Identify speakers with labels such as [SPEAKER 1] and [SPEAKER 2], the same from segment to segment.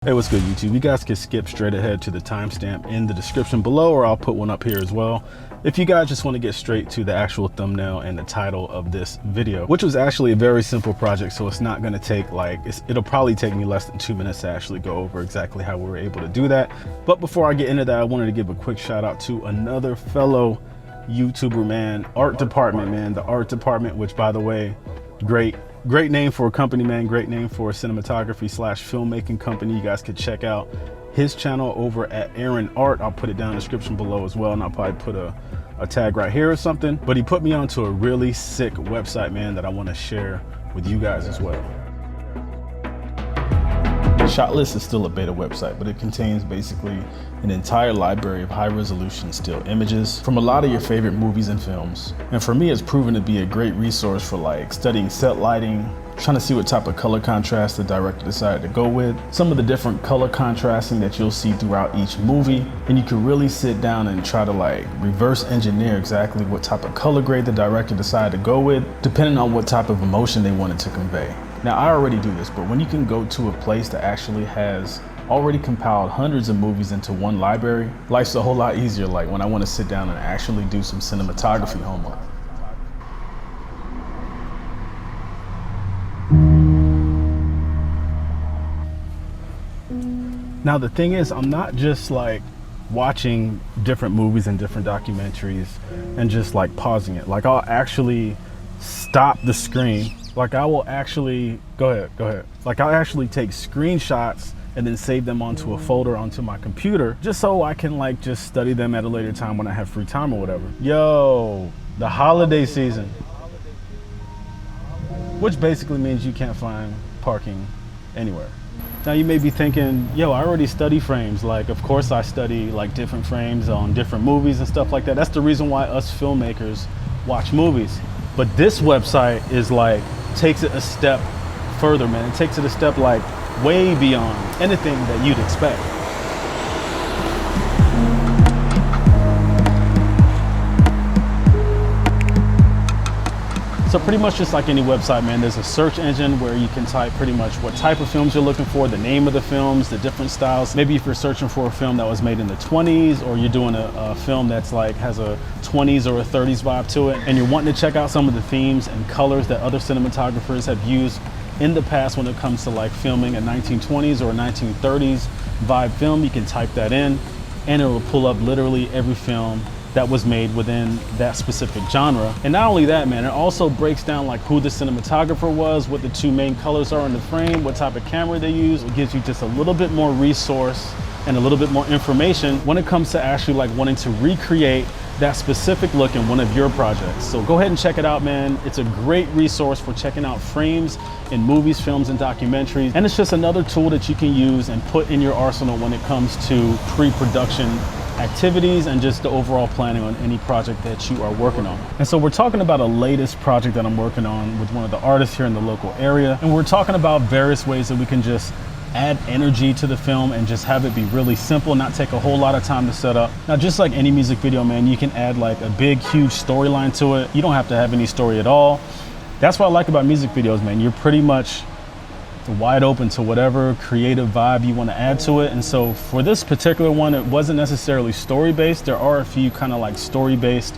[SPEAKER 1] Hey, what's good, YouTube? You guys can skip straight ahead to the timestamp in the description below, or I'll put one up here as well. If you guys just want to get straight to the actual thumbnail and the title of this video, which was actually a very simple project, so it's not going to take it'll probably take me less than 2 minutes to actually go over exactly how we were able to do that. But before I get into that, I wanted to give a quick shout out to another fellow YouTuber, man. Art Department, man. The Art Department, which, by the way, great name for a company, man. Great name for a cinematography / filmmaking company. You guys could check out his channel over at Aaron Art. I'll put it down in the description below as well, and I'll probably put a tag right here or something. But he put me onto a really sick website, man, that I want to share with you guys as well. Shotlist is still a beta website, but it contains basically an entire library of high-resolution still images from a lot of your favorite movies and films. And for me, it's proven to be a great resource for studying set lighting, trying to see what type of color contrast the director decided to go with, some of the different color contrasting that you'll see throughout each movie, and you can really sit down and try to reverse engineer exactly what type of color grade the director decided to go with, depending on what type of emotion they wanted to convey. Now, I already do this, but when you can go to a place that actually has already compiled hundreds of movies into one library, life's a whole lot easier, when I want to sit down and actually do some cinematography homework. Now, the thing is, I'm not just watching different movies and different documentaries and just pausing it. I'll actually stop the screen. I will actually, go ahead. I'll actually take screenshots and then save them onto a folder onto my computer, just so I can just study them at a later time when I have free time or whatever. Yo, the holiday season. Which basically means you can't find parking anywhere. Now you may be thinking, yo, I already study frames. Of course I study different frames on different movies and stuff like that. That's the reason why us filmmakers watch movies. But this website is takes it a step further, man. It takes it a step way beyond anything that you'd expect. So pretty much just like any website, man, there's a search engine where you can type pretty much what type of films you're looking for, the name of the films, the different styles. Maybe if you're searching for a film that was made in the 20s, or you're doing a film that's has a 20s or a 30s vibe to it, and you're wanting to check out some of the themes and colors that other cinematographers have used in the past when it comes to filming a 1920s or a 1930s vibe film, you can type that in and it will pull up literally every film that was made within that specific genre. And not only that, man, it also breaks down who the cinematographer was, what the two main colors are in the frame, what type of camera they use. It gives you just a little bit more resource and a little bit more information when it comes to actually wanting to recreate that specific look in one of your projects. So go ahead and check it out, man. It's a great resource for checking out frames in movies, films, and documentaries. And it's just another tool that you can use and put in your arsenal when it comes to pre-production activities and just the overall planning on any project that you are working on. And so we're talking about a latest project that I'm working on with one of the artists here in the local area. And we're talking about various ways that we can just add energy to the film and just have it be really simple, not take a whole lot of time to set up. Now, just like any music video, man, you can add a big, huge storyline to it. You don't have to have any story at all. That's what I like about music videos, man. You're pretty much wide open to whatever creative vibe you want to add to it. And so for this particular one, it wasn't necessarily story-based. There are a few kind of story-based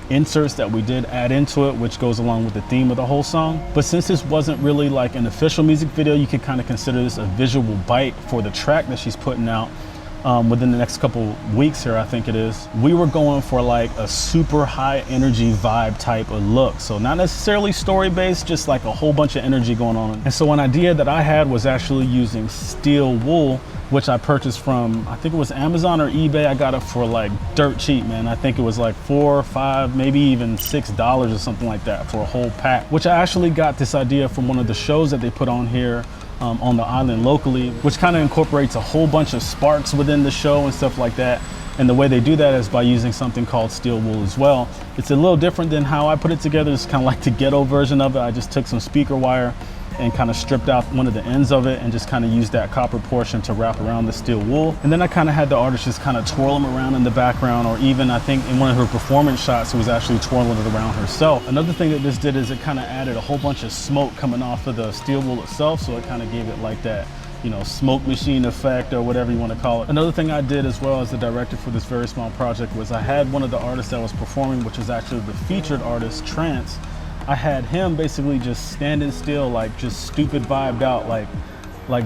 [SPEAKER 1] inserts that we did add into it, which goes along with the theme of the whole song. But since this wasn't really an official music video, you could kind of consider this a visual bite for the track that she's putting out within the next couple weeks here, I think it is. We were going for a super high energy vibe type of look. So not necessarily story based, just a whole bunch of energy going on. And so an idea that I had was actually using steel wool, which I purchased from, I think it was Amazon or eBay. I got it for dirt cheap, man. I think it was $4 or $5, maybe even $6 or something like that for a whole pack, which I actually got this idea from one of the shows that they put on here on the island locally, which kind of incorporates a whole bunch of sparks within the show and stuff like that. And the way they do that is by using something called steel wool as well. It's a little different than how I put it together. It's kind of the ghetto version of it. I just took some speaker wire and kind of stripped out one of the ends of it and just kind of used that copper portion to wrap around the steel wool. And then I kind of had the artist just kind of twirl them around in the background, or even I think in one of her performance shots, it was actually twirling it around herself. Another thing that this did is it kind of added a whole bunch of smoke coming off of the steel wool itself, so it kind of gave it like that you know, smoke machine effect or whatever you want to call it. Another thing I did as well as the director for this very small project was I had one of the artists that was performing, which is actually the featured artist, Trance. I had him basically just standing still, like just stupid vibed out, like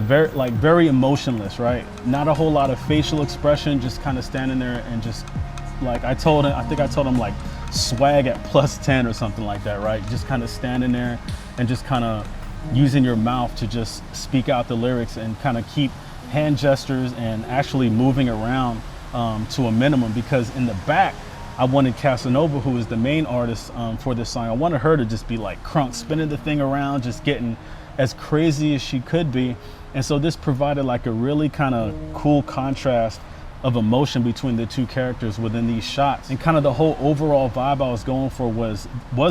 [SPEAKER 1] very emotionless, right? Not a whole lot of facial expression, just kind of standing there and just like I think I told him like swag at +10 or something like that, right? Just kind of standing there and just kind of using your mouth to just speak out the lyrics and kind of keep hand gestures and actually moving around to a minimum, because in the back I wanted Casanova, who is the main artist for this song, I wanted her to just be like crunk, spinning the thing around, just getting as crazy as she could be. And so this provided like a really kind of cool contrast of emotion between the two characters within these shots. And kind of the whole overall vibe I was going for was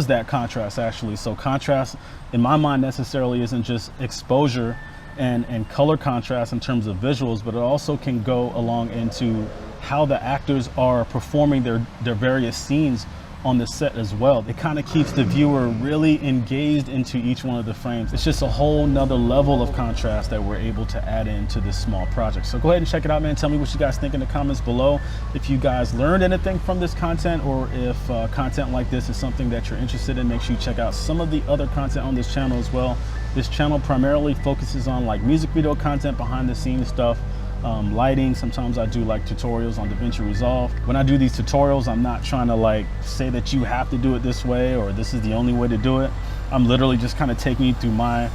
[SPEAKER 1] that contrast, actually. So contrast in my mind necessarily isn't just exposure and color contrast in terms of visuals, but it also can go along into how the actors are performing their various scenes on the set as well. It kind of keeps the viewer really engaged into each one of the frames. It's just a whole nother level of contrast that we're able to add into this small project. So go ahead and check it out, man. Tell me what you guys think in the comments below. If you guys learned anything from this content, or if content like this is something that you're interested in, make sure you check out some of the other content on this channel as well. This channel primarily focuses on like music video content, behind the scenes stuff, lighting. Sometimes I do like tutorials on Davinci Resolve. When I do these tutorials, I'm not trying to like say that you have to do it this way or this is the only way to do it. I'm literally just kind of taking you through my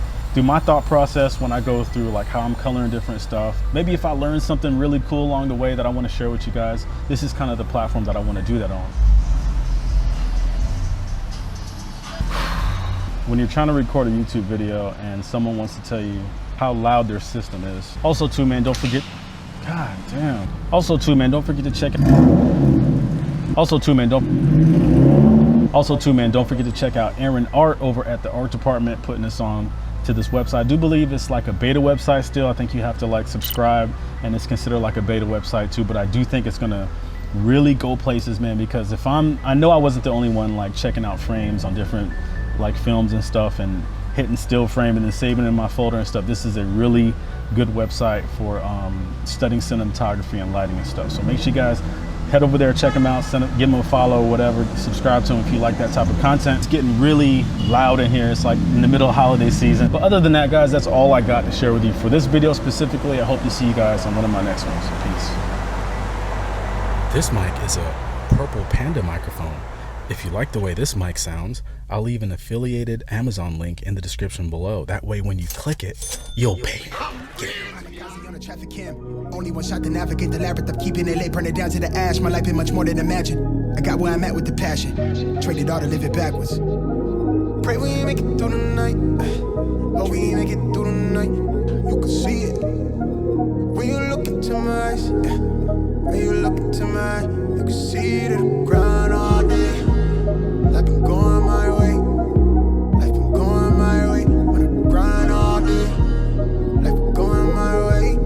[SPEAKER 1] thought process when I go through like how I'm coloring different stuff. Maybe if I learn something really cool along the way that I want to share with you guys, this is kind of the platform that I want to do that on. When you're trying to record a YouTube video and someone wants to tell you how loud their system is. Also too, man, don't forget, God damn. Also too, man, don't forget to check it. Also too, man, don't forget to check out Aaron Art over at the art department, putting this on to this website. I do believe it's like a beta website still. I think you have to like subscribe and it's considered like a beta website too, but I do think it's gonna really go places, man, because I know I wasn't the only one like checking out frames on different like films and stuff and hitting still frame and then saving it in my folder and stuff. This is a really good website for studying cinematography and lighting and stuff. So make sure you guys head over there, check them out, give them a follow or whatever, subscribe to them if you like that type of content. It's getting really loud in here. It's like in the middle of holiday season. But other than that, guys, that's all I got to share with you for this video specifically. I hope to see you guys on one of my next ones. Peace.
[SPEAKER 2] This mic is a Purple Panda microphone. If you like the way this mic sounds, I'll leave an affiliated Amazon link in the description below. That way when you click it, you'll pay.
[SPEAKER 3] Only one shot to navigate the labyrinth of keeping it late, burn it down to the ash. My life been much more than imagine. I got where I'm at with the passion. Traded all to live it backwards. Pray we ain't make it through the night. Oh, we ain't make it through the night. You can see it when you look into my eyes. When you look into my eyes, you can see the ground all day. Life been going my way. Life been going my way. On the grind all day. Life been going my way.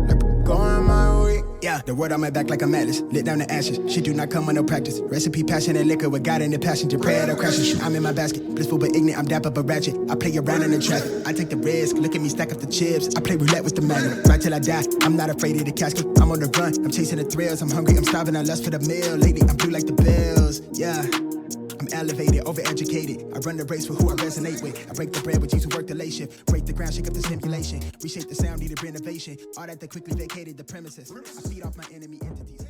[SPEAKER 3] Life been going my way. Yeah, the word on my back like a atlas. Lit down the ashes. Shit do not come with no practice. Recipe, passion, and liquor with God in the passenger. Pray at a crashes. I'm in my basket. Blissful but ignorant. I'm dapper but ratchet. I play around in the traffic. I take the risk. Look at me stack up the chips. I play roulette with the magnet. Right till I die. I'm not afraid of the casket. I'm on the run. I'm chasing the thrills. I'm hungry. I'm starving. I lust for the meal. Lately, I'm blue like the bills. Yeah. I'm elevated, overeducated. I run the race for who I resonate with. I break the bread with these who work the late shift. Break the ground, shake up the stimulation. Reshape the sound, needed renovation. All that they quickly vacated the premises. I feed off my enemy entities.